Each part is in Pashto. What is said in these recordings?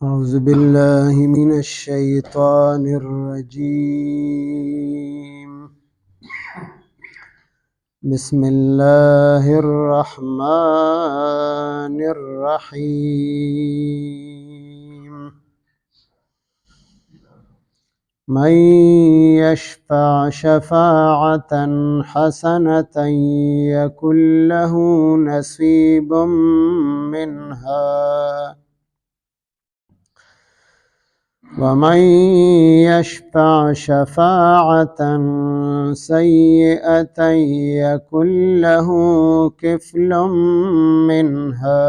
أعوذ بالله من الشيطان الرجيم. بسم الله الرحمن الرحيم. من يشفع شفاعة حسنة يكن له نصيب منها ومن يشفع شفاعة سيئة يكن له كفل منها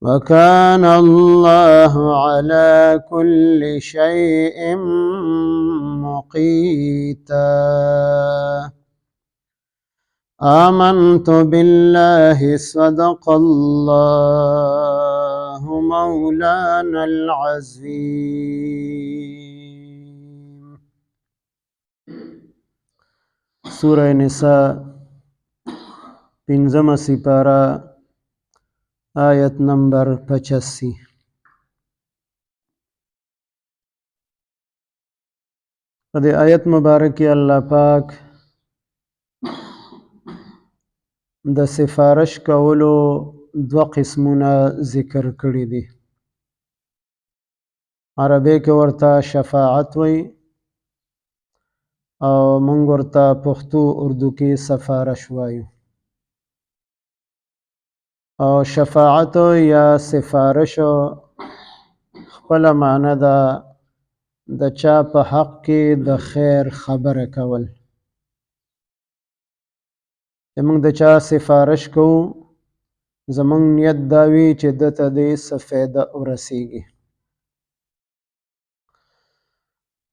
وكان الله على كل شيء مقيتا. آمنت بالله صدق الله مولانا العظيم. سورة نساء پنځمه سپاره آیت نمبر 85. په دې آیت مبارکه الله پاک د سفارش کولو دو قسمونه ذکر کړي دي. عربی کې ورته شفاعت وي او موږ ورته پښتو اردو کې سفارش وایو. او شفاعت یا سفارش خپل معنی ده د چا په حق کې د خیر خبره کول. موږ د چا سفارش کوو زموږ نیت دا وي چې دته دې څه فایده ورسیږي.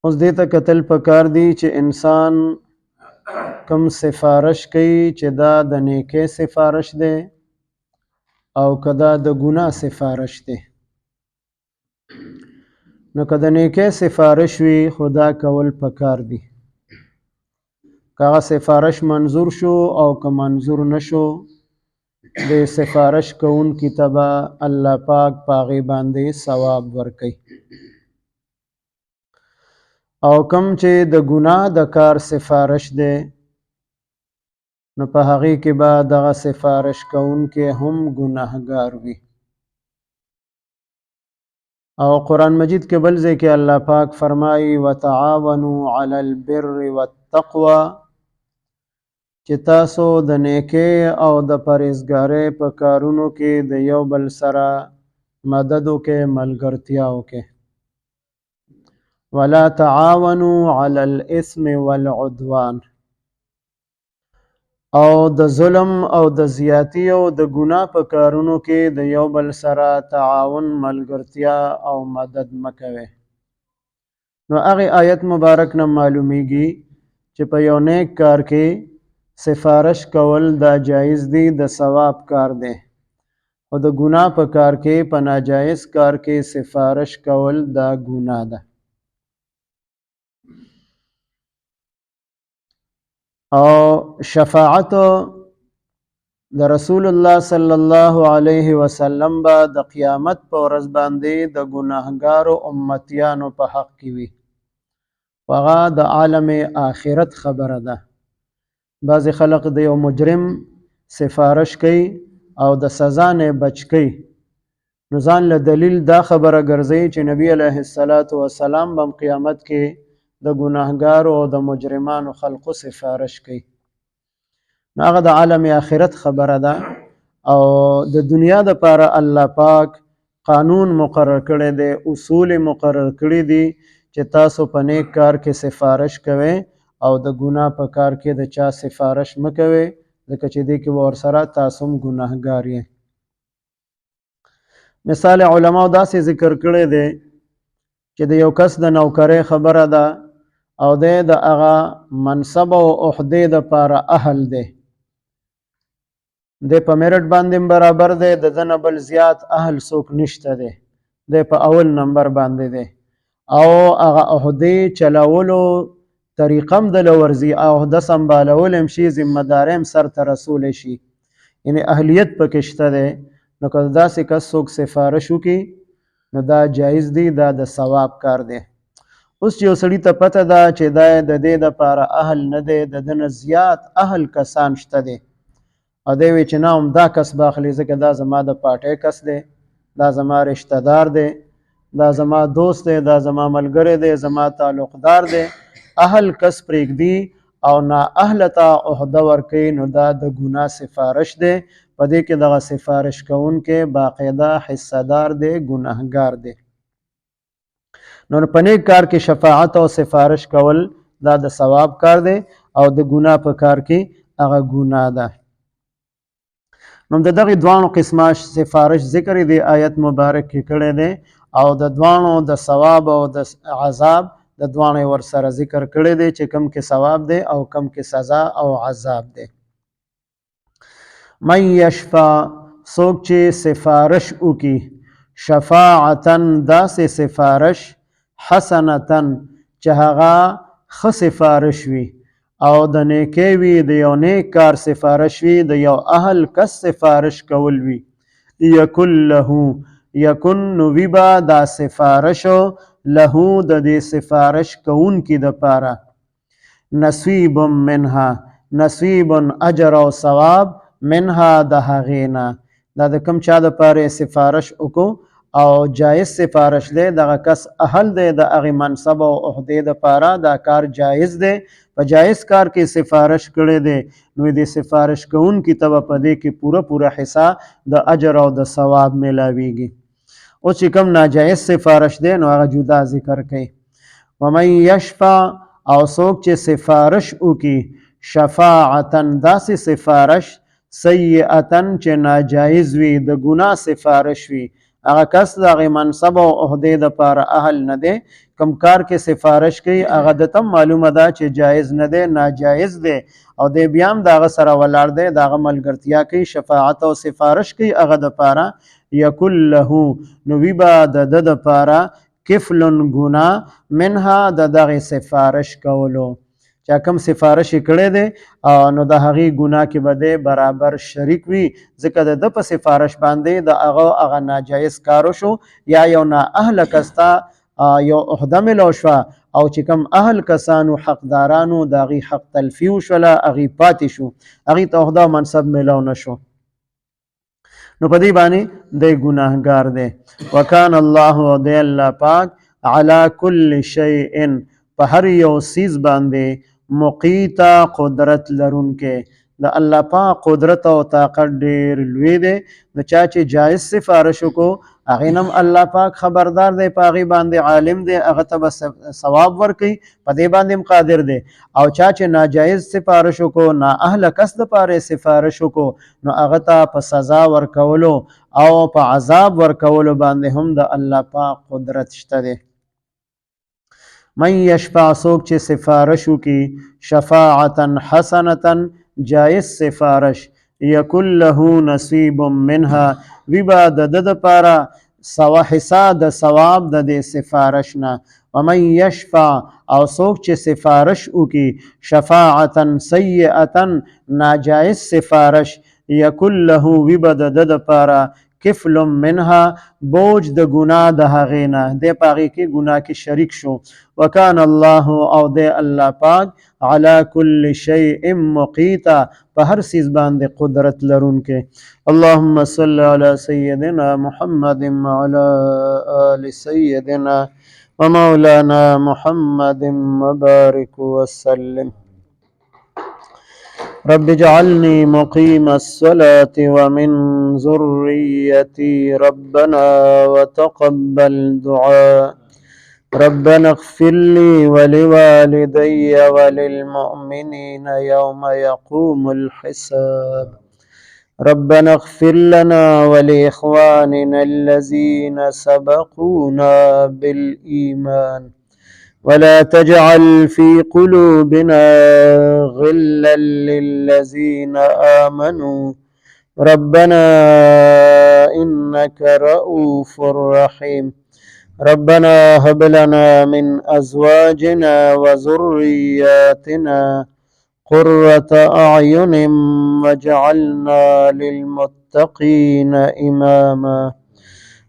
اوس دې ته کتل پکار دي چې انسان کم سفارش کوي چې دا د نیکۍ سفارش دی او که دا د ګناه سفارش دی. نو که د نیکۍ سفارش وي خدا کول پکار دي. که هغه سفارش منظور شو او که منظور نشو د سفارش کوونکي ته به الله پاک په هغې باندې ثواب ورکوي. او کم چې د ګناه د کار سفارش دی نو په هغې کې به دغه سفارش کوونکی هم ګناهګار وي. او قرآن مجید کې بل ځای کې الله پاک فرمایي وتعاونوا علی البر والتقوى چې تاسو د نیکۍ او د پرهیزګارۍ په کارونو کې د یو بل سره مدد وکړئ، ملګرتیا وکړئ. ولا تعاونوا علی الاثم والعدوان او د ظلم او د زیاتی او د ګناه په کارونو کې د یو بل سره تعاون، ملګرتیا او مدد مکوئ. نو هغه آیت مبارک نه معلومیږي چې په یو نیک کار کې سفارش کول دا جایز دی، د ثواب کار دی. او د ګناه په کار کې، په ناجایز کار کې سفارش کول دا ګناه ده. او شفاعت د رسول الله صلی الله علیه وسلم به د قیامت په ورځ باندې د ګناهګارو امتیانو په حق کې وي. هغه د عالم آخرت خبره ده. بعضې خلق د یو مجرم سفارش کوي او د سزا نه بچ کوي، نو ځان له دلیل دا خبره ګرځوي چې نبی علیه السلام به قیامت کې د ګناهګارو او د مجرمانو خلقو سفارش کوي. نو هغه د عالم آخرت خبره ده. او د دنیا دپاره الله پاک قانون مقرر کړی دی، اصول مقرر کړي دي چې تاسو په نیک کار کې سفارش کوئ او د ګناه په کار کې د چا سفارش مه کوئ، ځکه چې دې کې به ورسره تاسو هم ګناهګار یې. مثال علماو داسې ذکر کړی دی چې د یو کس د نوکرۍ خبره ده او دی د هغه منصب او عهدې دپاره اهل دی، دی په میرټ باندې برابر دی، د ده نه بل زیات اهل څوک نشته دی، دی په اول نمبر باندې دی. او هغه عهدې چلولو طریقه هم دله ورځي، عهده سنبالول هم شي، ذمه دارۍ هم سرته رسولی شي، یعنې اهلیت پکې شته دی. نو که داسې کس څوک سفارش وکړي نو دا جایز دی، دا د ثواب کار دی. اوس چې یو سړي ته پته ده چې دا د دې دپاره اهل نه دی، د ده نه زیات اهل کسان شته دی، او دی وایي چې نه همدا کس به اخلي ځکه دا زما د پارټۍ کس دی، دا زما رشته دار دی، دا زما دوست دی، دا زما ملګری دی، زما تعلقدار دی، اهل کس پرېږدي او نا اهل ته عهده ورکوي، نو دا د ګناه سفارش دی. په دې کې دغه سفارش کوونکی باقاعده حصه دار دی، ګناهګار دی. نو په نیک کار کې شفاعت او سفارش کول دا د ثواب کار دی، او د ګناه په کار کې هغه ګناه ده. نو د دغې دواړو قسمه سفارش ذکر دی آیت مبارک کې کړی دی، او د دواړو د ثواب او د عذاب د دواړو ورسره ذکر کړی دی چې کم کې ثواب دی او کم کې سزا او عذاب دی. من یشفع څوک چې سفارش وکړي، شفاعتن داسې سفارش، حسنتن چې هغه ښه سفارش وي او د نیکۍ وي، د یو نیک کار سفارش وي، د یو اهل کس سفارش کول وي. یکن له یکن نو وي به دا سفارشو له د دې سفارش کوونکي دپاره نصیب منها، نصیب اجر او ثواب، منها د هغې نه. دا د کوم چا دپاره سفارش وکړو او جایز سفارش دی، دغه کس اهل دی د هغې منصب او عهدې دپاره، دا کار جایز دی، په جایز کار کې سفارش کړی دی، نو د سفارش کوونکي ته به په دې کې پوره حصه د اجر او د ثواب میلاویږي. اوس چې کوم ناجایز سفارش دی نو هغه جدا ذکر کوي. ومن یشفع او څوک چې سفارش وکړي، شفاعتن داسې سفارش، سیئتن چې ناجایز وي، د ګناه سفارش وي، هغه کس د هغې منصب او عهدې دپاره اهل نه دی، کم کار کې سفارش کوي هغه دته معلومه ده چې جایز نه دی، ناجایز دی، او دی بیا هم د هغه سره ولاړ دی، د هغه ملګرتیا کوي، شفاعت او سفارش کوي هغه دپاره. یکن له نو وي به د ده دپاره کفلن ګناه، منها د دغې سفارش کولو، چا کوم سفارش یې کړی دی نو د هغې ګناه کې به دی برابر شریک وي، ځکه د ده په سفارش باندې د هغه ناجایز کار وشو، یا یو نااهله کس ته یو عهده میلاو شوه، او چې کوم اهل کسانو حقدارانو د هغې حق تلفي وشوله، هغې پاتې شو، هغې ته عهده او منصب میلاو نه شو، نو په دې باندې دی ګناهګار دی. وکان الله او دی الله پاک علی کل شیء په هر یو څیز باندې مقیته قدرت لرونکی. د الله پاک قدرت او طاقت ډېر لوی دی. د چا چې جایز سفارش وکړو هغې نه هم الله پاک خبردار دی، په هغې باندې عالم دی، هغه ته به ثواب ورکوي، په دې باندې هم قادر دی. او چا چې ناجایز سفارش وکړو، نااهله کس دپاره سفارش وکړو، نو هغه ته په سزا ورکولو او په عذاب ورکولو باندې هم د الله پاک قدرت شته دی. من یشفع څوک چې سفارش وکړي، شفاعتا حسنتا جایز سفارش، یکن له نصیب منها وي به د ده دپاره حصه د ثواب د دې سفارش نه. ومن یشفع او څوک چې سفارش وکړي، شفاعتا سیئتا ناجایز سفارش، یکن له وي به د ده دپاره کفل منها بوج د ګناه د هغې نه، دی په هغې کې ګناه کې شریک شو. وکان الله او دی الله پاک علی کل شیء مقیته په هر څیز باندې قدرت لرونکی. اللهم صل علی سیدنا محمد وعلى آل سیدنا ومولانا محمد وبارك وسلم. رب اجعلني مقيم الصلاة ومن ذريتي ربنا وتقبل دعاء. ربنا اغفر لي ولوالدي وللمؤمنين يوم يقوم الحساب. ربنا اغفر لنا ولإخواننا الذين سبقونا بالإيمان ولا تجعل في قلوبنا غلا للذين آمنوا ربنا إنك رؤوف رحيم. ربنا هب لنا من أزواجنا وذرياتنا قرة أعين واجعلنا للمتقين للمتقين إماما.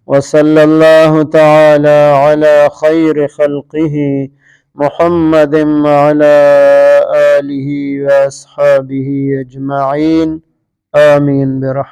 وصلى الله تعالى على خير خلقه محمد وعلى آله وأصحابه أجمعين. آمين برحمته.